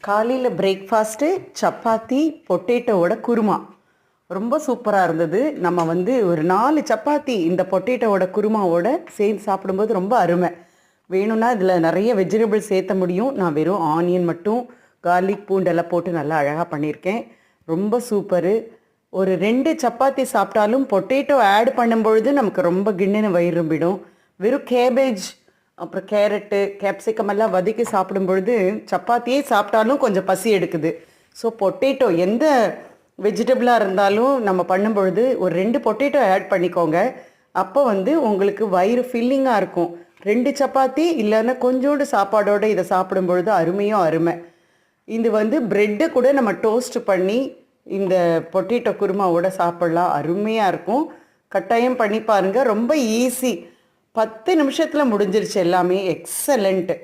காலையில் பிரேக்ஃபாஸ்ட்டு சப்பாத்தி பொட்டேட்டோவோட குருமா ரொம்ப சூப்பராக இருந்தது. நம்ம ஒரு 4 சப்பாத்தி இந்த பொட்டேட்டோவோட குருமாவோட சேர்ந்து சாப்பிடும்போது ரொம்ப அருமை. வேணும்னா இதில் நிறைய வெஜிடபிள்ஸ் சேர்த்த முடியும். நான் வெறும் ஆனியன் மட்டும் கார்லிக் பூண்டெல்லாம் போட்டு நல்லா அழகாக பண்ணியிருக்கேன். ரொம்ப சூப்பரு. ஒரு 2 சப்பாத்தி சாப்பிட்டாலும் பொட்டேட்டோ ஆட் பண்ணும்பொழுது நமக்கு ரொம்ப கிண்ணுன்னு வயிறு ரொம்பிடும். வெறும் கேபேஜ் அப்புறம் கேரட்டு கேப்சிகம் எல்லாம் வதக்கி சாப்பிடும் பொழுது சப்பாத்தியே சாப்பிட்டாலும் கொஞ்சம் பசி எடுக்குது. ஸோ பொட்டேட்டோ எந்த வெஜிடபிளாக இருந்தாலும் நம்ம பண்ணும் பொழுது ஒரு 2 பொட்டேட்டோ ஆட் பண்ணிக்கோங்க. அப்போ உங்களுக்கு வயிறு ஃபில்லிங்காக இருக்கும். 2 சப்பாத்தி இல்லைன்னா கொஞ்சோண்டு சாப்பாடோடு இதை சாப்பிடும் பொழுது அருமையும் அருமை. இது ப்ரெட்டை கூட நம்ம டோஸ்ட் பண்ணி இந்த பொட்டேட்டோ குருமாவோட சாப்பிட்லாம். அருமையாக இருக்கும். கட்டாயம் பண்ணி பாருங்கள். ரொம்ப ஈஸி. 10 நிமிஷத்தில் முடிஞ்சிருச்சு எல்லாமே. எக்ஸலண்ட்டு.